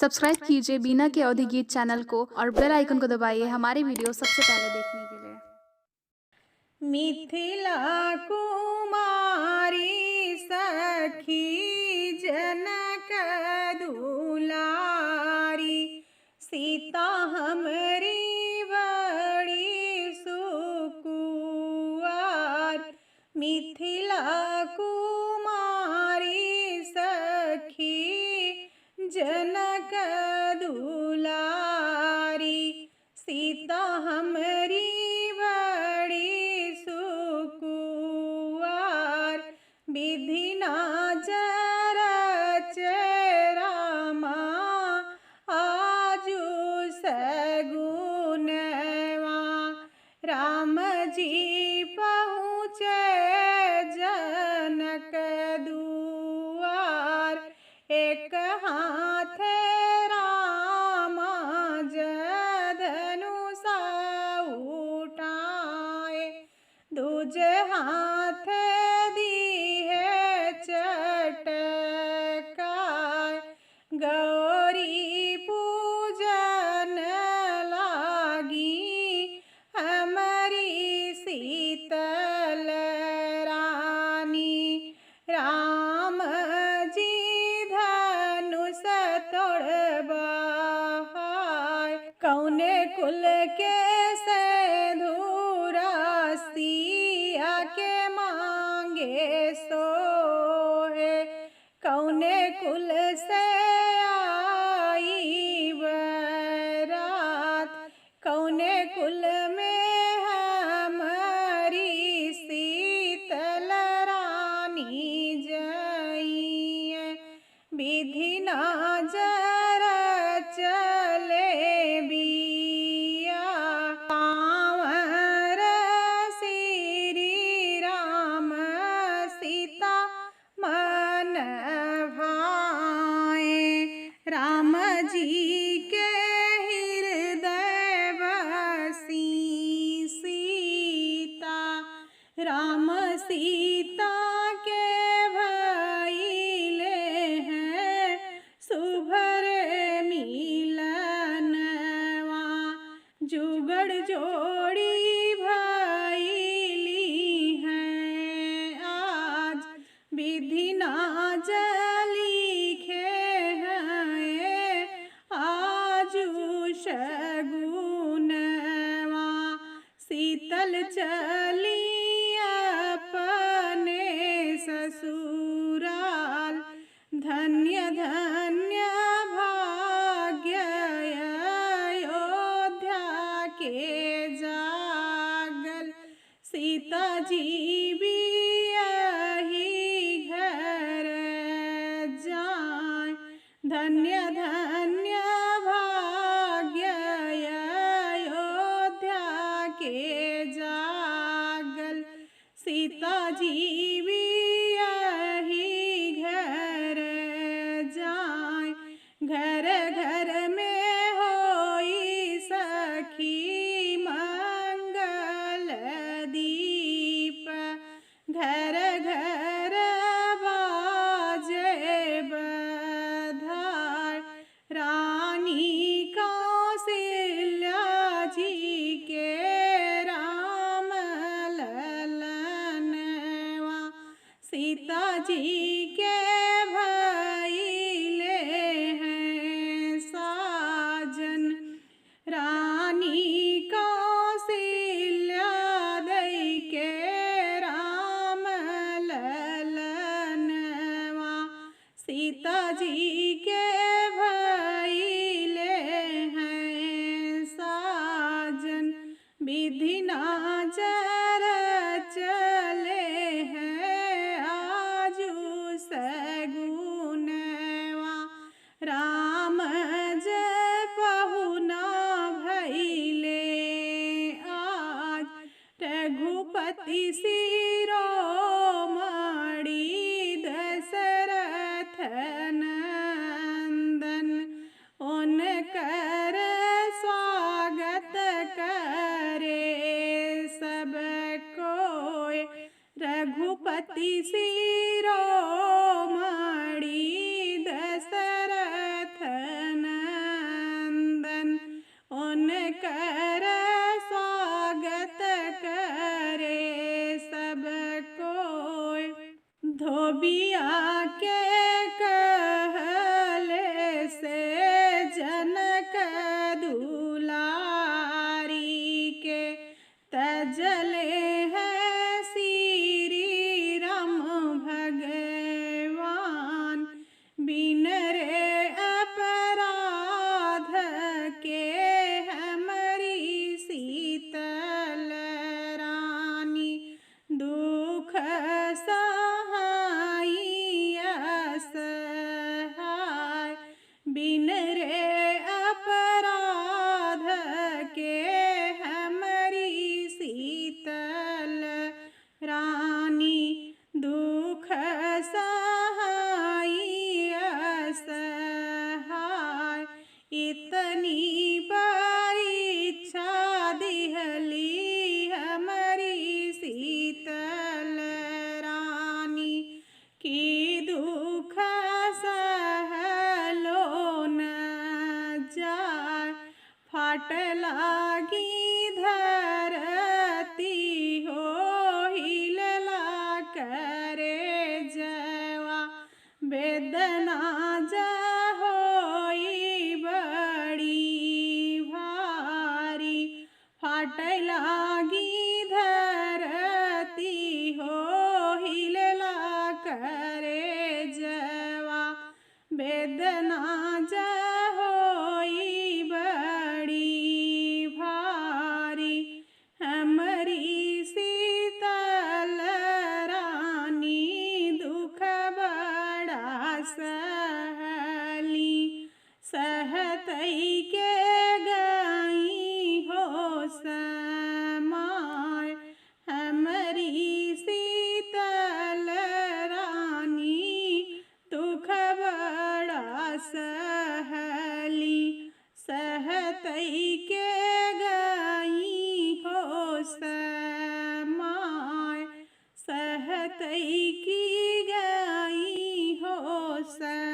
Subscribe कीजिए बीना के अवधि गीत चैनल को और बेल आइकन को दबाइए हमारी वीडियो सबसे पहले देखने के लिए। मिथिला कुमारी सखी जनक दुलारी, सीता हमरी बड़ी सुकुवार। मिथिला कुमारी सखी जनक दुलारी, सीता हमरी बड़ी सुकुवार। विधि ना जरच रामा आजू सगुनवा, राम जी पहुँचे जनक दुआर। एक हाथ रामा धनुषा उठाए, दूजे हाथ दिए चटकाए। गौरी पूजन लागी हमारी शीतल रानी, राम जी धनुष तोड़बाय। कौने कुल के से धूरा सिया के मांगे सोहे, कौने कुल से आई बरात। कौने कुल में हमारी शीतल रानी जइए, विधि ना जरा चले बिया। पावर श्री राम सीता मन भाए, राम जी के हृदय बसी सीता। राम सीता के भइले हैं सुभर मिलनवा, जुगड़ जोड़ी भइली हैं आज। विधि ना लिखे हैं आजू शगुनवा, शीतल चली अपने ससुराल। धन्य धन्य भाग्य अयोध्या के जागल, सीता जी भी यही घर जाए। धन्य धन्य भाग्य अयोध्या के जागल, सीता जी भी यही घर जाए। घर घर में होई सखी मंगल दीप, घर घर बाजे बधाई। रानी कौशल्या जी के राम ललनवा, सीता जी के भइले हैं साजन। रानी कौशल्या दई के राम ललनवा, सीता जी के भइले हैं साजन। विधि ना जरा चले हैं आजू सगुनवा, राम पहुना भइले आज। रघुपति शिरोमणि दशरथ नंदन, उनकर स्वागत करे सब कोय। रघुपति शिरोमणि दशरथ नंदन, धोबिया के कहले से जनक दुलारी के तजले हैं श्री राम भगवान बिन रे अपराध के हमारी शीतल रानी दुख सहाय असहाय बिन रे अपराध के हमारी शीतल रानी दुख सहाय असहाय इतनी परीक्षा दिहली हमारी शीतल रानी की दुख सहलो न जाय फाट लागी धरती हो हिलला करे जवा वेदना होई बड़ी भारी फाट लागी धरती हो हिलला करे जवा वेदना होई बड़ी भारी हमारी शीतल रानी दुख बड़ा सहली सहतई के गई हो समाय हमारी शीतल रानी दुख बड़ा सहली सहतई के गई हो समाय सहतई की गई हो समाय।